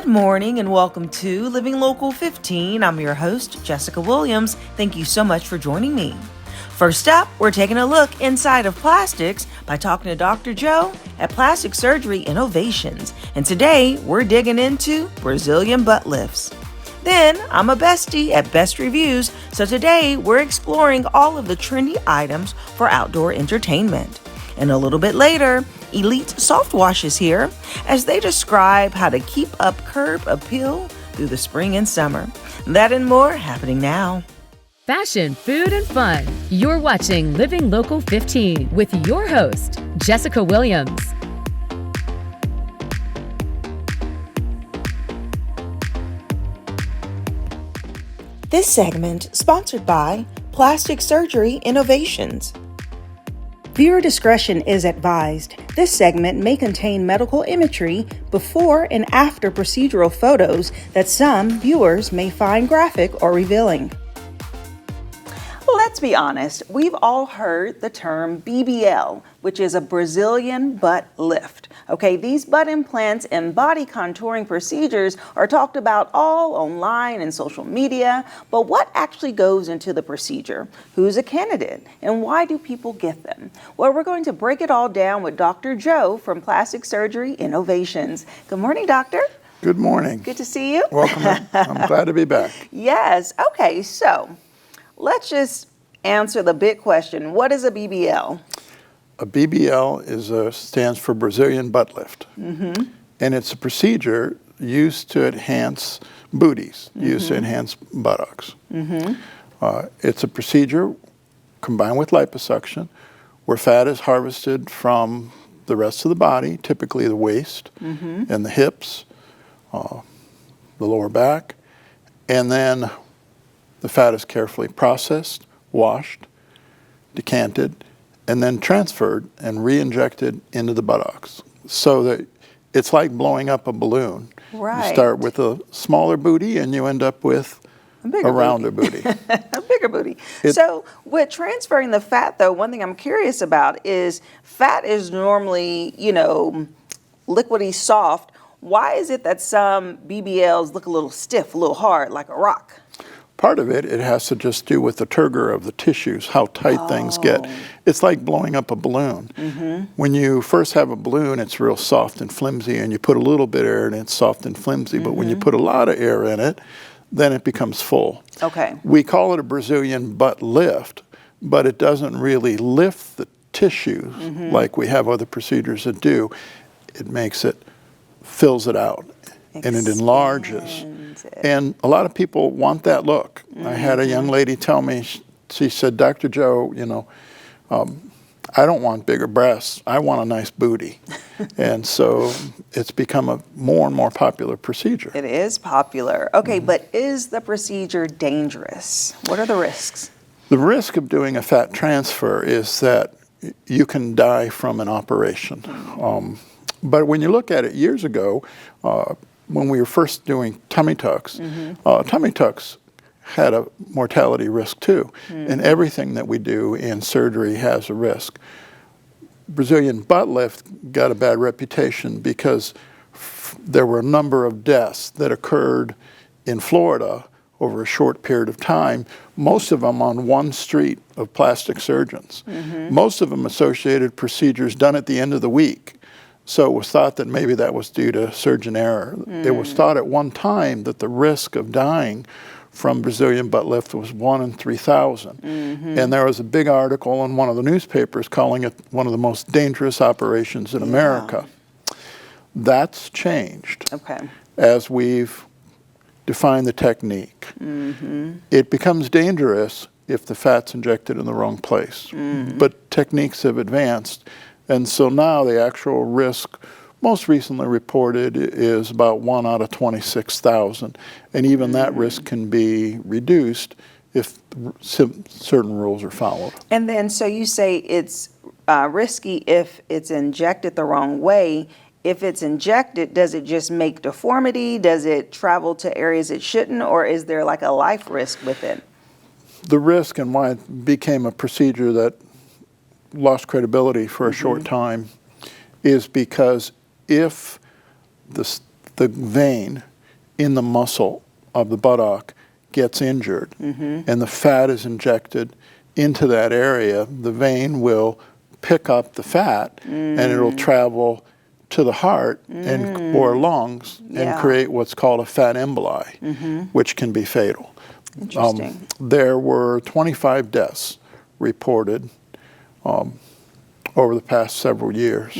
Good morning and welcome to Living Local 15. I'm your host, Jessica Williams. Thank you so much for joining me. First up, we're taking a look inside of plastics by talking to Dr. Joe at Plastic Surgery Innovations. And today, we're digging into Brazilian butt lifts. Then, I'm a bestie at Best Reviews, so today we're exploring all of the trendy items for outdoor entertainment. And a little bit later, Elite Softwash is here as they describe how to keep up curb appeal through the spring and summer. That and more happening now. Fashion, food, and fun. You're watching Living Local 15 with your host, Jessica Williams. This segment sponsored by Plastic Surgery Innovations. Viewer discretion is advised. This segment may contain medical imagery before and after procedural photos that some viewers may find graphic or revealing. Let's be honest, we've all heard the term BBL, which is a Brazilian butt lift. Okay, these butt implants and body contouring procedures are talked about all online and social media, but what actually goes into the procedure? Who's a candidate? And why do people get them? Well, we're going to break it all down with Dr. Joe from Plastic Surgery Innovations. Good morning, doctor. Good morning. Good to see you. Welcome. I'm glad to be back. Yes. Okay, so let's just answer the big question. What is a BBL? A BBL stands for Brazilian butt lift. Mm-hmm. And it's a procedure used to enhance booties, used to enhance buttocks. Mm-hmm. It's a procedure combined with liposuction where fat is harvested from the rest of the body, typically the waist and the hips, the lower back, and then the fat is carefully processed, washed, decanted, and then transferred and re-injected into the buttocks. So that it's like blowing up a balloon. Right. You start with a smaller booty and you end up with a rounder booty. A bigger booty. So with transferring the fat, though, one thing I'm curious about is fat is normally, liquidy soft. Why is it that some BBLs look a little stiff, a little hard, like a rock? Part of it has to just do with the turgor of the tissues, how tight things get. It's like blowing up a balloon. Mm-hmm. When you first have a balloon, it's real soft and flimsy, and you put a little bit of air and it's soft and flimsy. But when you put a lot of air in it, then it becomes full. Okay. We call it a Brazilian butt lift, but it doesn't really lift the tissues like we have other procedures that do. It makes it, fills it out, and it enlarges. And a lot of people want that look. I had a young lady tell me, she said, Dr. Joe, I don't want bigger breasts. I want a nice booty. And so it's become a more and more popular procedure. It is popular. Okay, but is the procedure dangerous? What are the risks? The risk of doing a fat transfer is that you can die from an operation. But when you look at it years ago, when we were first doing tummy tucks, tummy tucks had a mortality risk too. And everything that we do in surgery has a risk. Brazilian butt lift got a bad reputation because there were a number of deaths that occurred in Florida over a short period of time, most of them on one street of plastic surgeons. Most of them associated procedures done at the end of the week. So it was thought that maybe that was due to surgeon error. It was thought at one time that the risk of dying from Brazilian butt lift was 1 in 3,000. And there was a big article in one of the newspapers calling it one of the most dangerous operations in America. That's changed as we've defined the technique. It becomes dangerous if the fat's injected in the wrong place. But techniques have advanced. And so now the actual risk, most recently reported, is about 1 out of 26,000. And even that risk can be reduced if certain rules are followed. And then, so you say it's risky if it's injected the wrong way. If it's injected, does it just make deformity? Does it travel to areas it shouldn't? Or is there like a life risk with it? The risk and why it became a procedure that lost credibility for a short time is because if the vein in the muscle of the buttock gets injured and the fat is injected into that area, the vein will pick up the fat and it'll travel to the heart and or lungs and create what's called a fat emboli, which can be fatal. Interesting. There were 25 deaths reported over the past several years,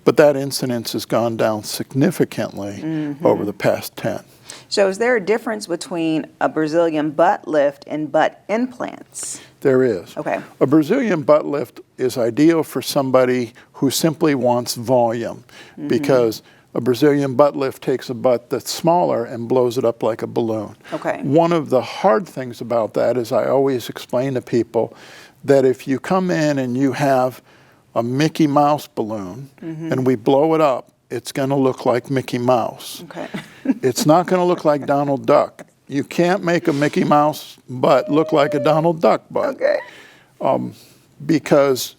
but that incidence has gone down significantly over the past 10. So is there a difference between a Brazilian butt lift and butt implants? There is. Okay. A Brazilian butt lift is ideal for somebody who simply wants volume because a Brazilian butt lift takes a butt that's smaller and blows it up like a balloon. Okay. One of the hard things about that is I always explain to people that if you come in and you have a Mickey Mouse balloon and we blow it up, it's going to look like Mickey Mouse. Okay. It's not going to look like Donald Duck. You can't make a Mickey Mouse butt look like a Donald Duck butt. Okay. Because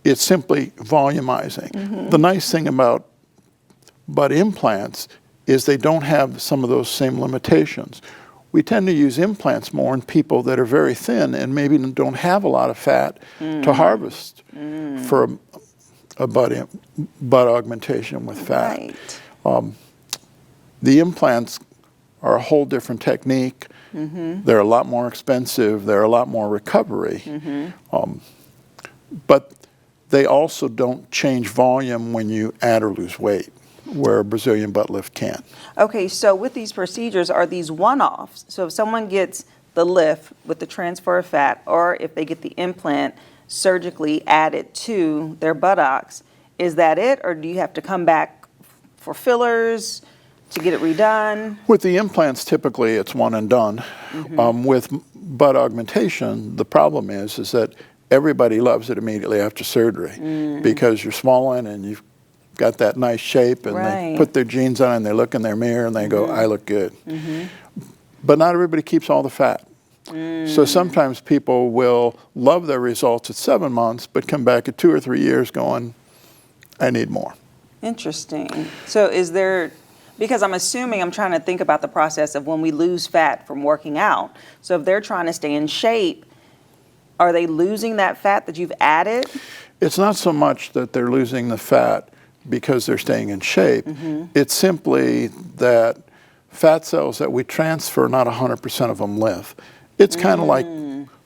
it's simply volumizing. The nice thing about butt implants is they don't have some of those same limitations. We tend to use implants more in people that are very thin and maybe don't have a lot of fat to harvest for a butt augmentation with fat. Right. The implants are a whole different technique. They're a lot more expensive. They're a lot more recovery. But they also don't change volume when you add or lose weight, where a Brazilian butt lift can. Okay, so with these procedures, are these one-offs? So if someone gets the lift with the transfer of fat, or if they get the implant surgically added to their buttocks, is that it, or do you have to come back for fillers to get it redone? With the implants, typically it's one and done. With butt augmentation, the problem is that everybody loves it immediately after surgery because you're swollen and you've got that nice shape, and they put their jeans on and they look in their mirror and they go, I look good. But not everybody keeps all the fat. So sometimes people will love their results at 7 months, but come back at 2 or 3 years going, I need more. Interesting. So is there, because I'm assuming, I'm trying to think about the process of when we lose fat from working out. So if they're trying to stay in shape, are they losing that fat that you've added? It's not so much that they're losing the fat because they're staying in shape. It's simply that fat cells that we transfer, not 100% of them live. It's kind of like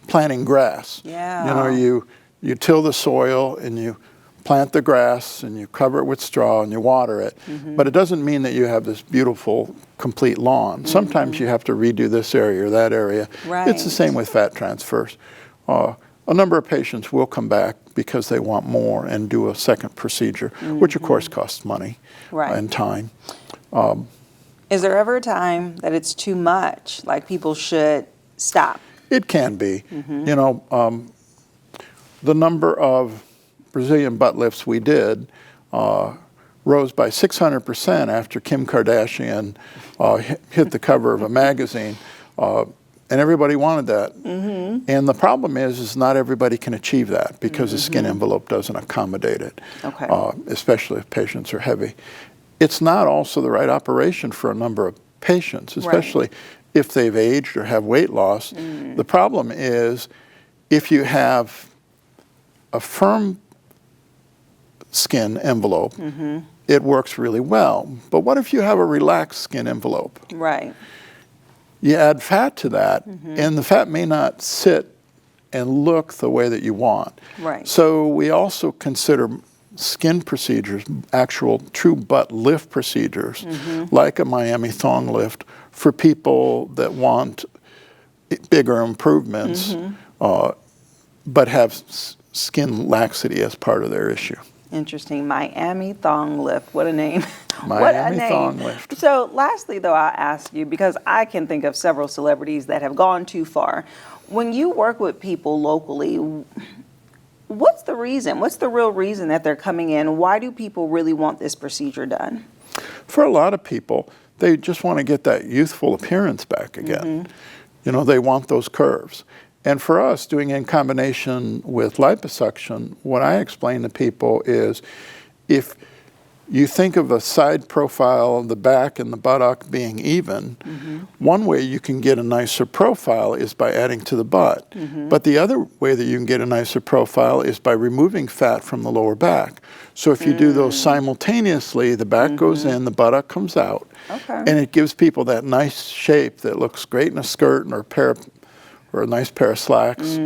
planting grass. Yeah. You know, you till the soil and you plant the grass and you cover it with straw and you water it. But it doesn't mean that you have this beautiful, complete lawn. Sometimes you have to redo this area or that area. It's the same with fat transfers. A number of patients will come back because they want more and do a second procedure, which of course costs money and time. Is there ever a time that it's too much, like people should stop? It can be. You know, the number of Brazilian butt lifts we did rose by 600% after Kim Kardashian hit the cover of a magazine. And everybody wanted that. And the problem is not everybody can achieve that because the skin envelope doesn't accommodate it, especially if patients are heavy. It's not also the right operation for a number of patients, especially if they've aged or have weight loss. The problem is if you have a firm skin envelope, it works really well. But what if you have a relaxed skin envelope? You add fat to that, and the fat may not sit and look the way that you want. So we also consider skin procedures, actual true butt lift procedures, like a Miami thong lift, for people that want bigger improvements, but have skin laxity as part of their issue. Interesting. Miami thong lift. What a name. Miami thong lift. So lastly, though, I'll ask you, because I can think of several celebrities that have gone too far. When you work with people locally, what's the reason? What's the real reason that they're coming in? Why do people really want this procedure done? For a lot of people, they just want to get that youthful appearance back again. You know, they want those curves. And for us, doing it in combination with liposuction, what I explain to people is if you think of a side profile, the back and the buttock being even. One way you can get a nicer profile is by adding to the butt. But the other way that you can get a nicer profile is by removing fat from the lower back. So if you do those simultaneously, the back goes in, the buttock comes out, and it gives people that nice shape that looks great in a skirt or a nice pair of slacks,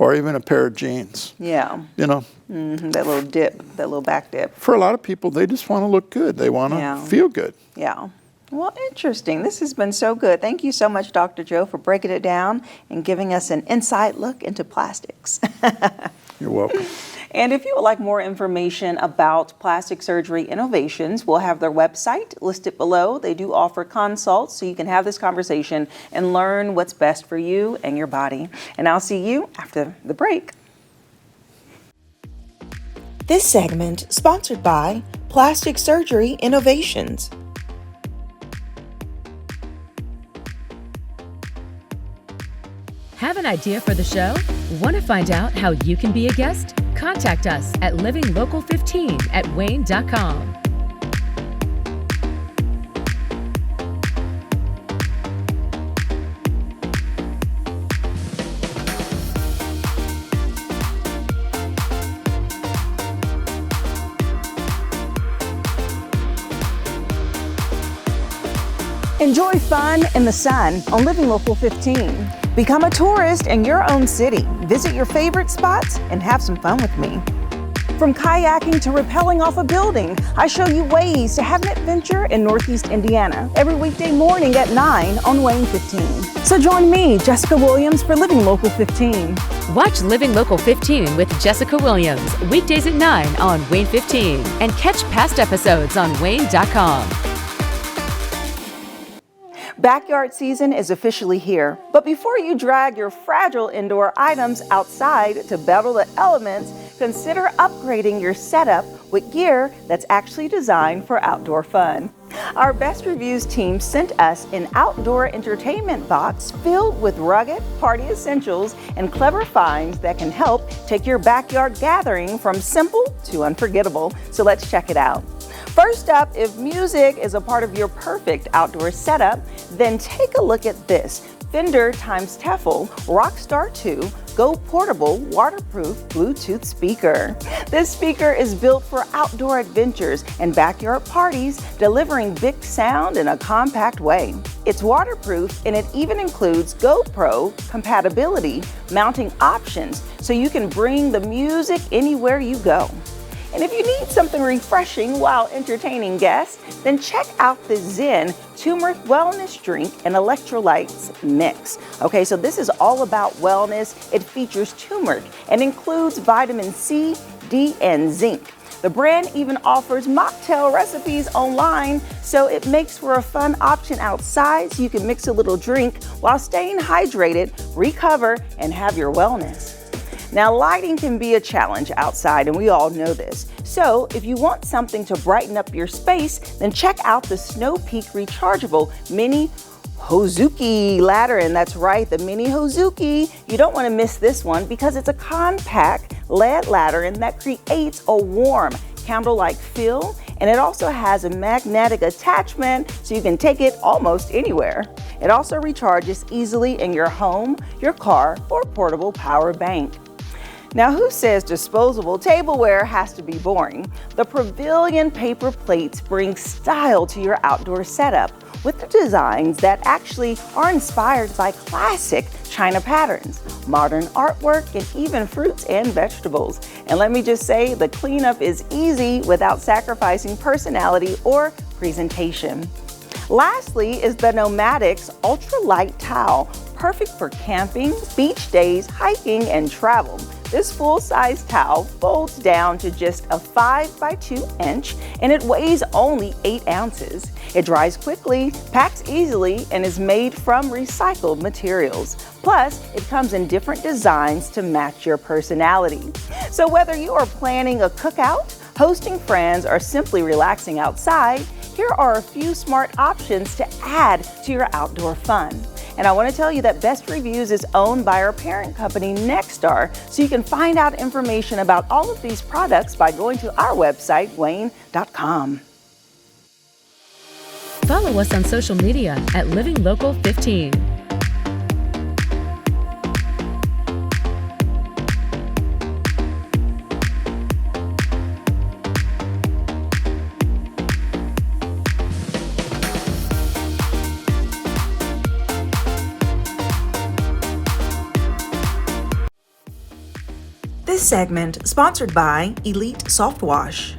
or even a pair of jeans. Yeah. You know, That little dip, that little back dip. for a lot of people, they just want to look good. They want to feel good. Yeah. Well, interesting. This has been so good. Thank you so much, Dr. Joe, for breaking it down and giving us an inside look into plastics. You're welcome. And if you would like more information about plastic surgery innovations, we'll have their website listed below. They do offer consults, so you can have this conversation and learn what's best for you and your body. And I'll see you after the break. This segment sponsored by Plastic Surgery Innovations. Have an idea for the show? Want to find out how you can be a guest? Contact us at livinglocal15@wayne.com. Enjoy fun in the sun on Living Local 15. Become a tourist in your own city. Visit your favorite spots and have some fun with me. From kayaking to rappelling off a building, I show you ways to have an adventure in Northeast Indiana every weekday morning at 9 on Wayne 15. So join me, Jessica Williams, for Living Local 15. Watch Living Local 15 with Jessica Williams weekdays at 9 on Wayne 15 and catch past episodes on wayne.com. Backyard season is officially here, but before you drag your fragile indoor items outside to battle the elements, consider upgrading your setup with gear that's actually designed for outdoor fun. Our Best Reviews team sent us an outdoor entertainment box filled with rugged party essentials and clever finds that can help take your backyard gathering from simple to unforgettable. So let's check it out. First up, if music is a part of your perfect outdoor setup, then take a look at this Fender x Tefl Rockstar 2 Go Portable Waterproof Bluetooth speaker. This speaker is built for outdoor adventures and backyard parties, delivering big sound in a compact way. It's waterproof and it even includes GoPro compatibility, mounting options, so you can bring the music anywhere you go. And if you need something refreshing while entertaining guests, then check out the Zen Turmeric Wellness Drink and Electrolytes Mix. Okay, so this is all about wellness. It features turmeric and includes vitamin C, D, and zinc. The brand even offers mocktail recipes online, so it makes for a fun option outside so you can mix a little drink while staying hydrated, recover, and have your wellness. Now, lighting can be a challenge outside, and we all know this. So if you want something to brighten up your space, then check out the Snow Peak Rechargeable Mini Hozuki ladder. And that's right, the Mini Hozuki. You don't want to miss this one because it's a compact LED ladder and that creates a warm candle-like feel. And it also has a magnetic attachment so you can take it almost anywhere. It also recharges easily in your home, your car, or portable power bank. Now, who says disposable tableware has to be boring? The Pavilion paper plates bring style to your outdoor setup with the designs that actually are inspired by classic China patterns, modern artwork, and even fruits and vegetables. And let me just say, the cleanup is easy without sacrificing personality or presentation. Lastly is the Nomadics Ultralight Towel, perfect for camping, beach days, hiking, and travel. This full-size towel folds down to just a 5 by 2 inch and it weighs only 8 ounces. It dries quickly, packs easily, and is made from recycled materials. Plus, it comes in different designs to match your personality. So whether you are planning a cookout, hosting friends, or simply relaxing outside, here are a few smart options to add to your outdoor fun. And I want to tell you that Best Reviews is owned by our parent company, Nexstar, so you can find out information about all of these products by going to our website, WANE.com. Follow us on social media at LivingLocal15. This segment sponsored by Elite Softwash.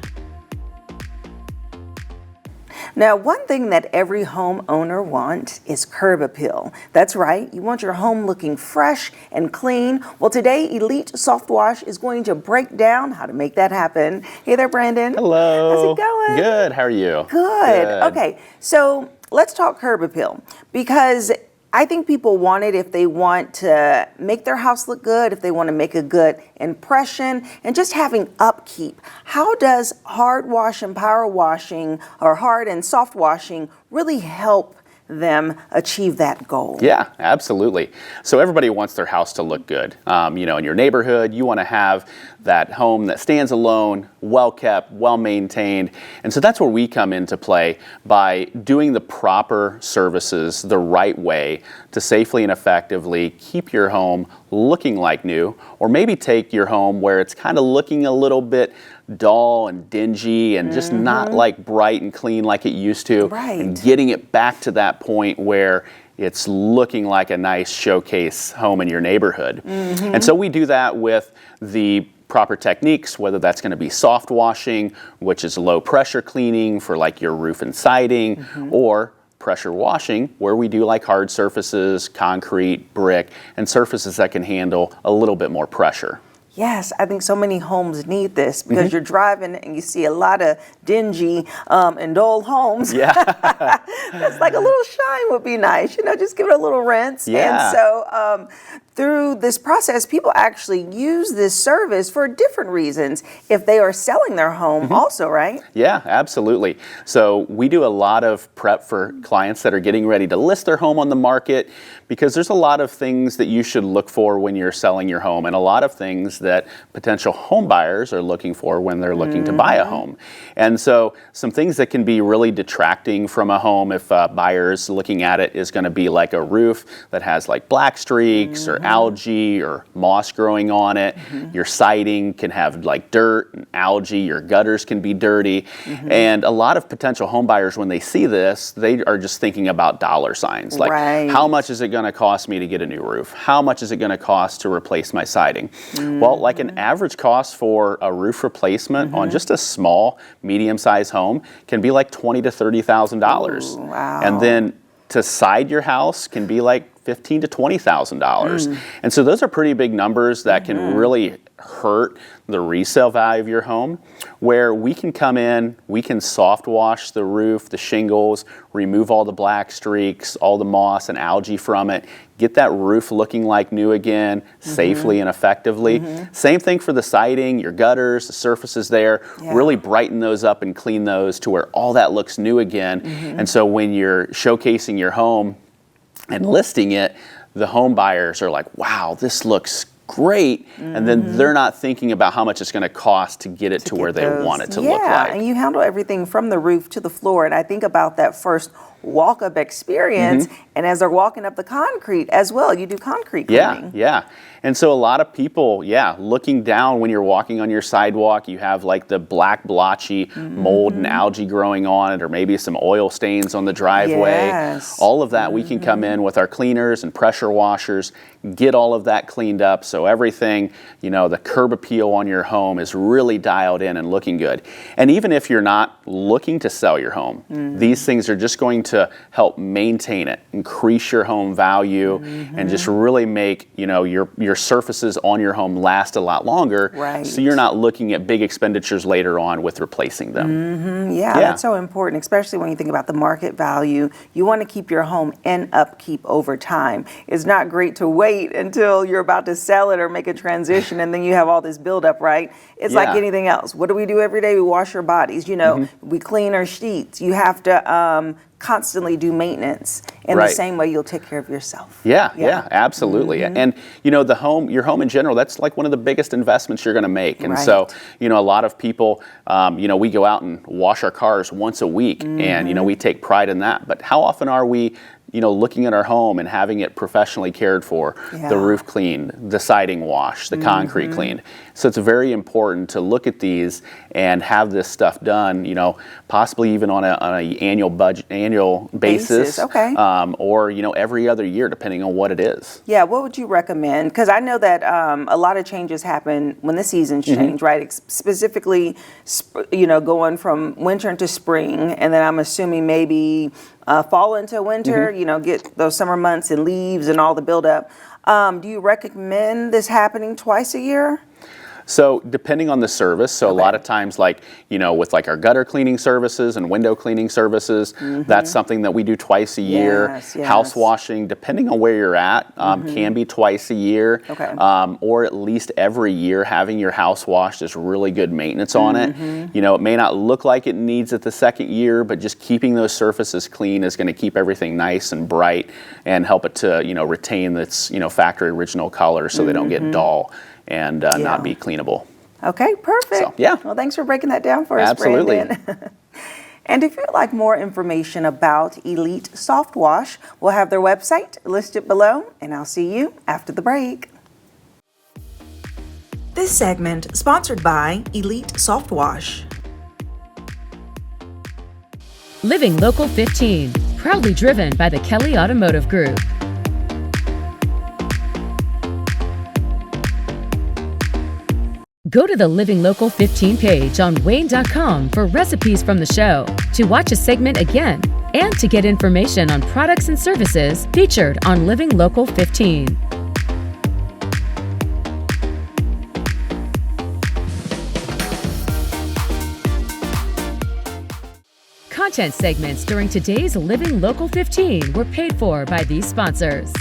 Now, one thing that every homeowner wants is curb appeal. That's right, you want your home looking fresh and clean. Well, today, Elite Softwash is going to break down how to make that happen. Hey there, Brandon. Hello. How's it going? Good. How are you? Good. Okay, so let's talk curb appeal, because I think people want it if they want to make their house look good, if they want to make a good impression, and just having upkeep. How does hard wash and power washing, or hard and soft washing, really help them achieve that goal? Yeah, absolutely. So everybody wants their house to look good. In your neighborhood, you want to have that home that stands alone, well kept, well maintained. And so that's where we come into play by doing the proper services the right way to safely and effectively keep your home looking like new, or maybe take your home where it's kind of looking a little bit dull and dingy and just not like bright and clean like it used to, and getting it back to that point where it's looking like a nice showcase home in your neighborhood. And so we do that with the proper techniques, whether that's going to be soft washing, which is low pressure cleaning for like your roof and siding, or pressure washing, where we do like hard surfaces, concrete, brick, and surfaces that can handle a little bit more pressure. Yes, I think so many homes need this, because you're driving and you see a lot of dingy and dull homes. Yeah. That's like a little shine would be nice, just give it a little rinse. Yeah. And so through this process, people actually use this service for different reasons if they are selling their home also, right? Yeah, absolutely. So we do a lot of prep for clients that are getting ready to list their home on the market, because there's a lot of things that you should look for when you're selling your home, and a lot of things that potential home buyers are looking for when they're looking to buy a home. And so some things that can be really detracting from a home if buyers looking at it is going to be like a roof that has like black streaks or algae or moss growing on it. Your siding can have like dirt and algae. Your gutters can be dirty. And a lot of potential home buyers, when they see this, they are just thinking about dollar signs. Like, how much is it going to cost me to get a new roof? How much is it going to cost to replace my siding? Well, like an average cost for a roof replacement on just a small, medium-sized home can be like $20,000 to $30,000. Wow. And then to side your house can be like $15,000 to $20,000. And so those are pretty big numbers that can really hurt the resale value of your home, where we can come in, we can soft wash the roof, the shingles, remove all the black streaks, all the moss and algae from it, get that roof looking like new again, safely and effectively. Same thing for the siding, your gutters, the surfaces there, really brighten those up and clean those to where all that looks new again. And so when you're showcasing your home and listing it, the home buyers are like, wow, this looks great, and then they're not thinking about how much it's going to cost to get it to where they want it to look like. Yeah, and you handle everything from the roof to the floor, and I think about that first walk-up experience, and as they're walking up the concrete as well, you do concrete cleaning. Yeah. And so a lot of people, looking down when you're walking on your sidewalk, you have like the black blotchy mold and algae growing on it, or maybe some oil stains on the driveway. All of that we can come in with our cleaners and pressure washers, get all of that cleaned up, so everything, the curb appeal on your home is really dialed in and looking good. And even if you're not looking to sell your home, these things are just going to help maintain it, increase your home value, and just really make your surfaces on your home last a lot longer. So you're not looking at big expenditures later on with replacing them. Yeah, that's so important, especially when you think about the market value. You want to keep your home in upkeep over time. It's not great to wait until you're about to sell pilot or make a transition, and then you have all this buildup, right? It's like Yeah. anything else. What do we do every day? We wash our bodies. You know, we clean our sheets. You have to constantly do maintenance. In the Right. same way, you'll take care of yourself. Yeah, absolutely. And you know, your home in general, that's like one of the biggest investments you're going to make. And so, Right. you know, a lot of people, you know, we go out and wash our cars once a week, and you know, we take pride in that. But how often are we, you know, looking at our home and having it professionally cared for, Yeah. the roof cleaned, the siding washed, the concrete cleaned? So it's very important to look at these and have this stuff done, you know, possibly even on a annual basis, okay. or you know, every other year, depending on what it is. Yeah, what would you recommend? Because I know that a lot of changes happen when the seasons change, right? Specifically, you know, going from winter into spring, and then I'm assuming maybe fall into winter, you know, get those summer months and leaves and all the buildup. Do you recommend this happening twice a year? So depending on the service, so a lot of times, like, you know, with like our gutter cleaning services and window cleaning services, that's something that we do twice a year. Yes, yes. House washing, depending on where you're at, can be twice a year, Okay. or at least every year. Having your house washed is really good maintenance on it. You know, it may not look like it needs it the second year, but just keeping those surfaces clean is going to keep everything nice and bright and help it to, you know, retain its, you know, factory original color so they don't get dull and not be cleanable. Okay, perfect. So, yeah. Well, thanks for breaking that down for us, Absolutely. Brandon. And if you'd like more information about Elite Softwash, we'll have their website listed below, and I'll see you after the break. This segment sponsored by Elite Softwash. Living Local 15, proudly driven by the Kelly Automotive Group. Go to the Living Local 15 page on Wayne.com for recipes from the show, to watch a segment again, and to get information on products and services featured on Living Local 15. Content segments during today's Living Local 15 were paid for by these sponsors.